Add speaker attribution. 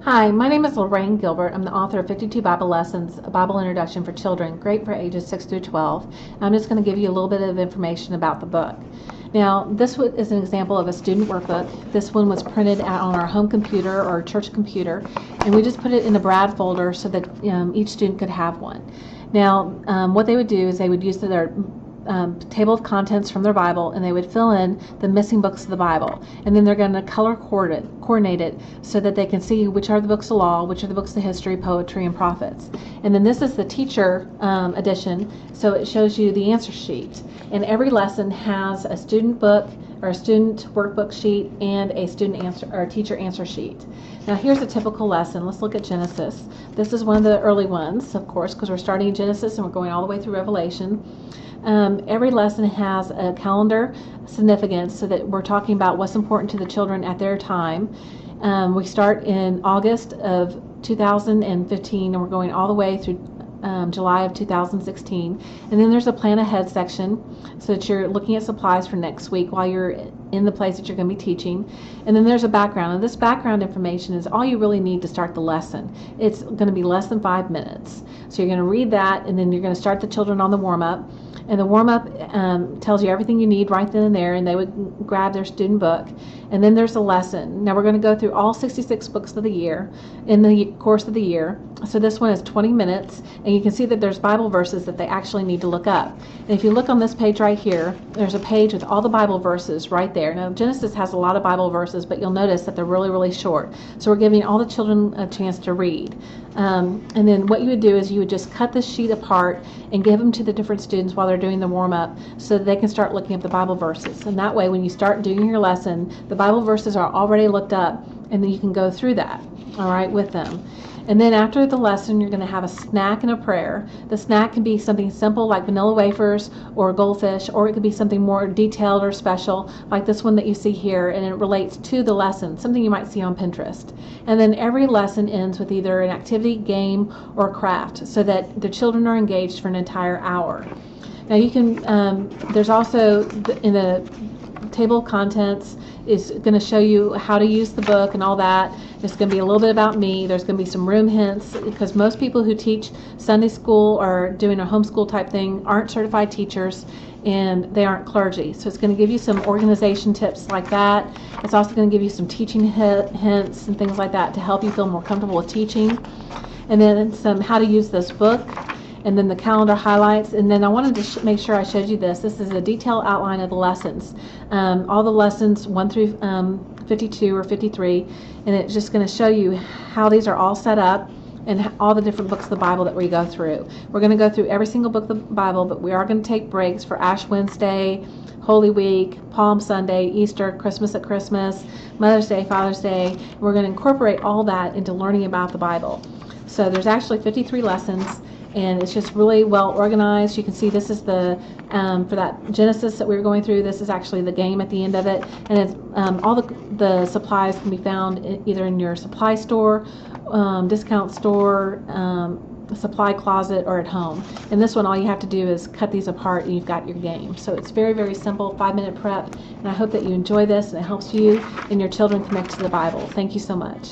Speaker 1: Hi, my name is Lorraine Gilbert. I'm the author of 52 Bible Lessons, a Bible Introduction for Children, great for ages 6 through 12. I'm just going to give you a little bit of information about the book. Now, this is an example of a student workbook. This one was printed out on our home computer or church computer, and we just put it in a Brad folder so that each student could have one. Now, what they would do is they would use their table of contents from their Bible, and they would fill in the missing books of the Bible, and then they're going to color coordinate it so that they can see which are the books of law, which are the books of history, poetry, and prophets. And then this is the teacher edition, so it shows you the answer sheet, and every lesson has a student book or a student workbook sheet and a student answer or teacher answer sheet. Now here's a typical lesson. Let's look at Genesis. This is one of the early ones, of course, because we're starting in Genesis and we're going all the way through Revelation. Every lesson has a calendar significance so that we're talking about what's important to the children at their time. We start in August of 2015 and we're going all the way through July of 2016. And then there's a plan ahead section so that you're looking at supplies for next week while you're in the place that you're going to be teaching. And then there's a background, and this background information is all you really need to start the lesson. It's going to be less than 5 minutes. So you're going to read that, and then you're going to start the children on the warm-up. And the warm-up tells you everything you need right then and there, and they would grab their student book. And then there's a lesson. Now we're going to go through all 66 books of the year in the course of the year. So this one is 20 minutes, and you can see that there's Bible verses that they actually need to look up. And if you look on this page right here, there's a page with all the Bible verses right there. Now Genesis has a lot of Bible verses, but you'll notice that they're really, really short. So we're giving all the children a chance to read. And then what you would do is you would just cut this sheet apart and give them to the different students while they're doing the warm-up so that they can start looking up the Bible verses. And that way, when you start doing your lesson, the Bible verses are already looked up, and then you can go through that, all right, with them. And then after the lesson, you're going to have a snack and a prayer. The snack can be something simple like vanilla wafers or goldfish, or it could be something more detailed or special like this one that you see here, and it relates to the lesson, something you might see on Pinterest. And then every lesson ends with either an activity, game, or craft so that the children are engaged for an entire hour. Now you can, there's also in the table of contents is going to show you how to use the book and all that. There's going to be a little bit about me. There's going to be some room hints because most people who teach Sunday school or doing a homeschool type thing aren't certified teachers and they aren't clergy. So it's going to give you some organization tips like that. It's also going to give you some teaching hints and things like that to help you feel more comfortable with teaching. And then some how to use this book, and then the calendar highlights. And then I wanted to make sure I showed you this. This is a detailed outline of the lessons. All the lessons 1 through 52 or 53, and it's just going to show you how these are all set up and all the different books of the Bible that we go through. We're going to go through every single book of the Bible, but we are going to take breaks for Ash Wednesday, Holy Week, Palm Sunday, Easter, Christmas at Christmas, Mother's Day, Father's Day. We're going to incorporate all that into learning about the Bible. So there's actually 53 lessons, and it's just really well organized. You can see this is the for that Genesis that we were going through. This is actually the game at the end of it, and it's all the supplies can be found either in your supply store, discount store, supply closet, or at home. And this one, all you have to do is cut these apart and you've got your game. So it's very, very simple, 5-minute prep, and I hope that you enjoy this and it helps you and your children connect to the Bible. Thank you so much.